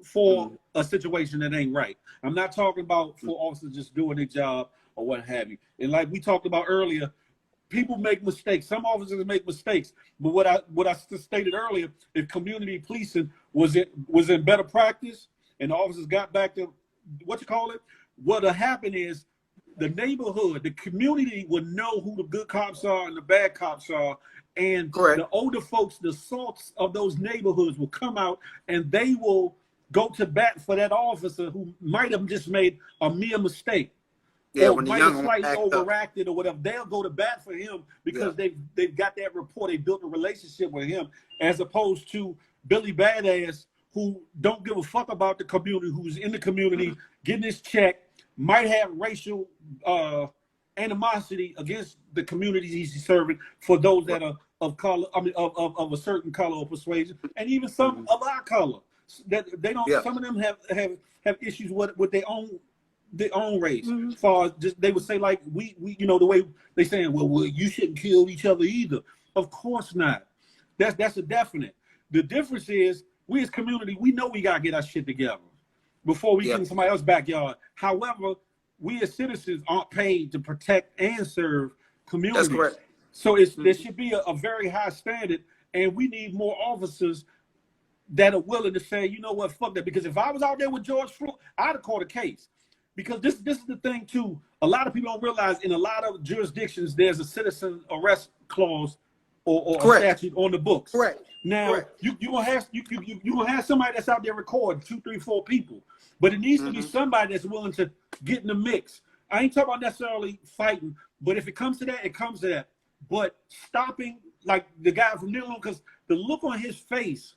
for a situation that ain't right. I'm not talking about for officers just doing their job or what have you. And like we talked about earlier, people make mistakes. Some officers make mistakes. But what I stated earlier, if community policing was in better practice and the officers got back to what'll happen is the neighborhood, the community will know who the good cops are and the bad cops are. And the older folks, the salts of those neighborhoods will come out and they will go to bat for that officer who might have just made a mere mistake. Yeah, or when the might young have slightly overacted or whatever. They'll go to bat for him because they've got that rapport. They built a relationship with him, as opposed to Billy Badass, who don't give a fuck about the community, who's in the community, getting his check, might have racial animosity against the communities he's serving for those that are of color, I mean, of a certain color or persuasion, and even some of our color. That they don't. Some of them have issues with their own race. As far as just, they would say like we the way they saying, well, you shouldn't kill each other either. Of course not. That's a definite. The difference is we as community, we know we gotta get our shit together before we get in somebody else's backyard. However, we as citizens aren't paid to protect and serve communities. That's correct. So there should be a very high standard, and we need more officers that are willing to say, you know what, fuck that. Because if I was out there with George Floyd, I'd have caught a case. Because this is the thing too. A lot of people don't realize in a lot of jurisdictions there's a citizen arrest clause or a statute on the books. Correct. Now you gonna have somebody that's out there recording 2, 3, 4 people, but it needs to be somebody that's willing to get in the mix. I ain't talking about necessarily fighting, but if it comes to that, it comes to that. But stopping, like the guy from Nilo, because the look on his face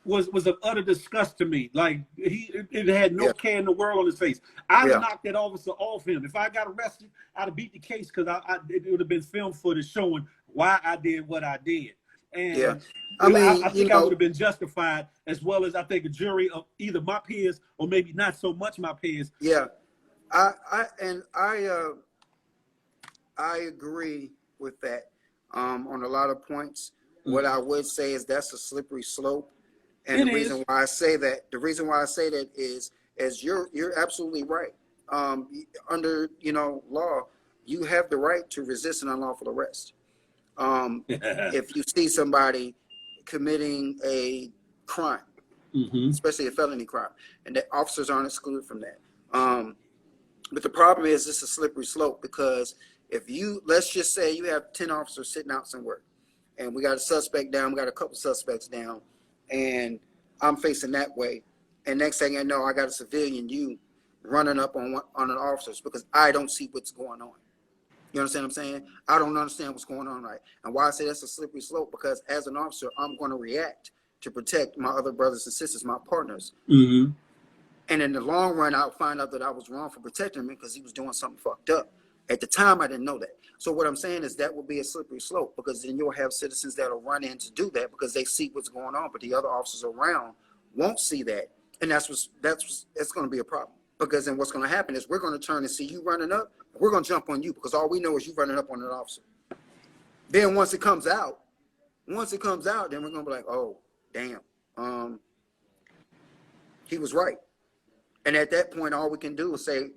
was of utter disgust to me. Like it had no care in the world on his face. I'd have knocked that officer off him. If I got arrested, I'd have beat the case because it would have been film footage showing why I did what I did. And I think I would have been justified, as well as I think a jury of either my peers or maybe not so much my peers. Yeah, I agree with that on a lot of points. What I would say is that's a slippery slope. And the reason why I say that is you're absolutely right. Under law, you have the right to resist an unlawful arrest. If you see somebody committing a crime, especially a felony crime, and the officers aren't excluded from that. But the problem is it's a slippery slope, because if let's just say you have 10 officers sitting out somewhere, and we got a suspect down, we got a couple suspects down, and I'm facing that way, and next thing I know, I got a civilian running up on an officers because I don't see what's going on. You understand what I'm saying? I don't understand what's going on, right? And why I say that's a slippery slope, because as an officer, I'm going to react to protect my other brothers and sisters, my partners. And in the long run, I'll find out that I was wrong for protecting him because he was doing something fucked up. At the time, I didn't know that. So what I'm saying is that will be a slippery slope, because then you'll have citizens that'll run in to do that because they see what's going on, but the other officers around won't see that. And that's going to be a problem, because then what's going to happen is we're going to turn and see you running up. We're going to jump on you because all we know is you running up on an officer. Then once it comes out, then we're going to be like, oh, damn, he was right. And at that point, all we can do is say,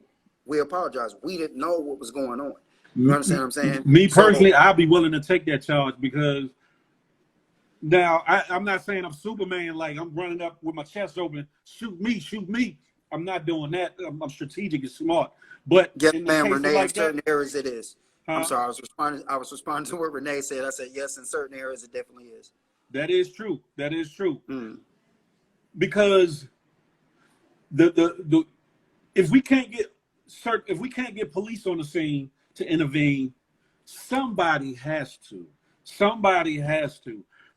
we apologize. We didn't know what was going on. You understand what I'm saying? Me personally, I'd be willing to take that charge, because now I'm not saying I'm Superman, like I'm running up with my chest open, shoot me. I'm not doing that. I'm strategic and smart. But yes, in man, Renee, like in certain areas it is. I'm sorry, I was responding to what Renee said. I said, yes, in certain areas it definitely is. That is true. Because the if we can't get police on the scene to intervene, somebody has to.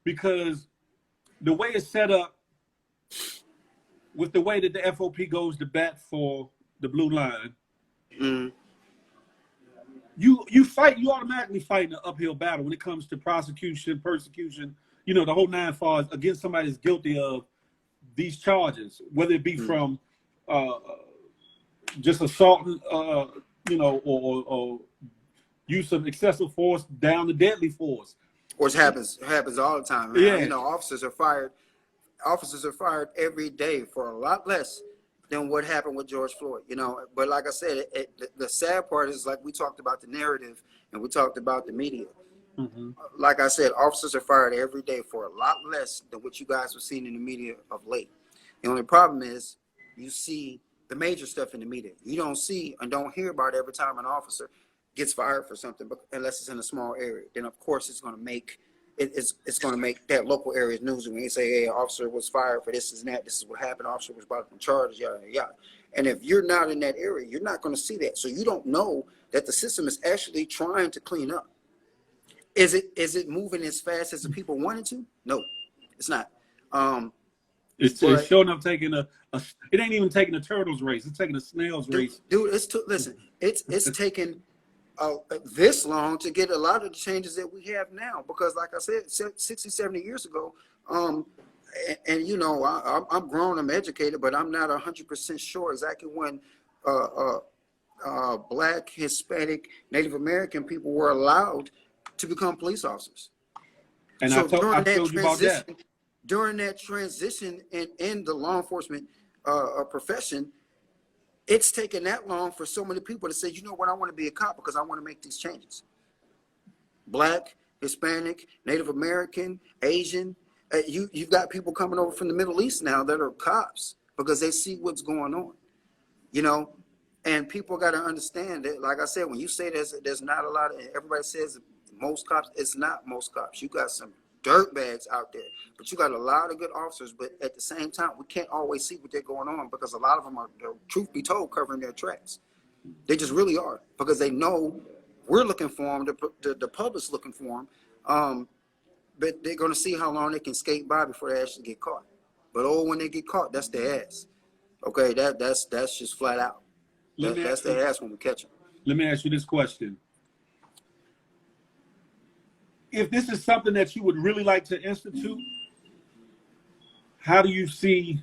Because the way it's set up, with the way that the FOP goes to bat for the blue line, Mm. you automatically fight an uphill battle when it comes to prosecution, persecution, the whole nine falls against somebody that's guilty of these charges, whether it be from uh, just assault, or use of excessive force down to deadly force. Which happens all the time, man. Yeah. You know, officers are fired every day for a lot less than what happened with George Floyd, you know. But like I said, the sad part is, like we talked about the narrative and we talked about the media. Mm-hmm. Like I said, officers are fired every day for a lot less than what you guys were seeing in the media of late. The only problem is you see the major stuff in the media. You don't see and don't hear about every time an officer gets fired for something, unless it's in a small area. Then of course it's going to make that local area's news when they say, hey, an officer was fired for this and that. This is what happened. Officer was brought up in charges, yada, yada. And if you're not in that area, you're not going to see that. So you don't know that the system is actually trying to clean up. Is it moving as fast as the people wanted to? No, it's not. It's showing up taking it ain't even taking a turtle's race. It's taking a snail's race. Dude, it's taken this long to get a lot of the changes that we have now, because like I said, 60, 70 years ago, and you know, I'm grown, I'm educated, but I'm not 100% sure exactly when Black, Hispanic, Native American people were allowed to become police officers. And so I told you about that. During that transition in the law enforcement profession, it's taken that long for so many people to say, you know what, I want to be a cop because I want to make these changes. Black, Hispanic, Native American, Asian. You've got people coming over from the Middle East now that are cops because they see what's going on, you know. And people got to understand that, like I said, when you say there's not a lot of, everybody says most cops, it's not most cops. You got some dirtbags out there, but you got a lot of good officers. But at the same time, we can't always see what they're going on because a lot of them are, truth be told, covering their tracks. They just really are, because they know we're looking for them, the public's looking for them, but they're going to see how long they can skate by before they actually get caught. But when they get caught, that's their ass. Okay, that's just flat out. That's their ass when we catch them. Let me ask you this question. If this is something that you would really like to institute, how do you see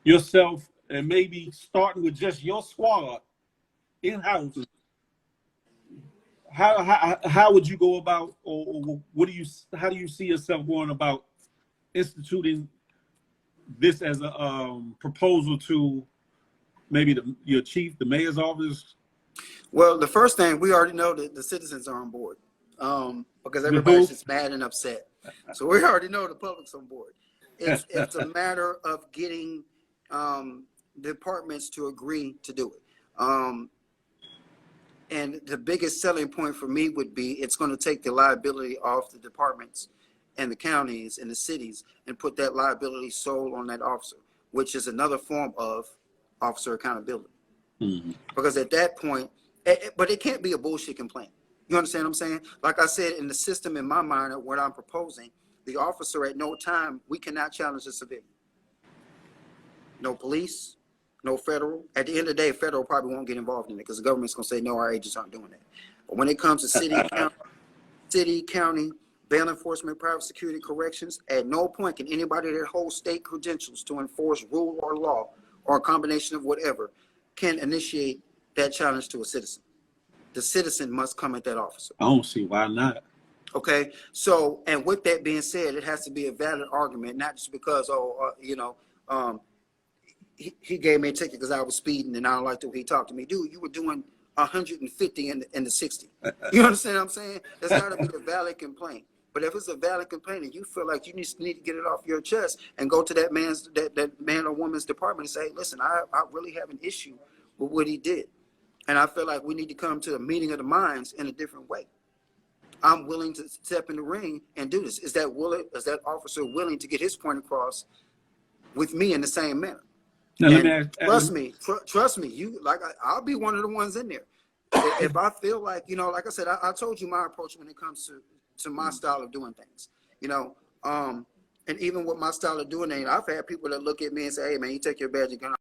yourself, and maybe starting with just your squad in-house, how would you go about, or how do you see yourself going about instituting this as a proposal to maybe your chief, the mayor's office? Well, the first thing, we already know that the citizens are on board, because everybody's just mad and upset. So we already know the public's on board. It's a matter of getting departments to agree to do it. And the biggest selling point for me would be, it's going to take the liability off the departments and the counties and the cities and put that liability sole on that officer, which is another form of officer accountability. Mm-hmm. Because at that point, but it can't be a bullshit complaint. You understand what I'm saying? Like I said, in the system, in my mind, of what I'm proposing, the officer at no time, we cannot challenge a civilian. No police, no federal. At the end of the day, federal probably won't get involved in it because the government's going to say, no, our agents aren't doing that. But when it comes to city, county, bail enforcement, private security, corrections, at no point can anybody that holds state credentials to enforce rule or law or a combination of whatever can initiate that challenge to a citizen. The citizen must come at that officer. I don't see why not. Okay, so, and with that being said, it has to be a valid argument, not just because, he gave me a ticket because I was speeding and I don't like the way he talked to me. Dude, you were doing 150 in the 60. You understand what I'm saying? That's got to be a valid complaint. But if it's a valid complaint and you feel like you need to get it off your chest and go to that man or woman's department and say, listen, I really have an issue with what he did. And I feel like we need to come to a meeting of the minds in a different way. I'm willing to step in the ring and do this. Is that officer willing to get his point across with me in the same manner? Now, trust me, I'll be one of the ones in there. If I feel like, like I said, I told you my approach when it comes to my style of doing things. And even with my style of doing it, I've had people that look at me and say, "Hey, man, you take your badge and gun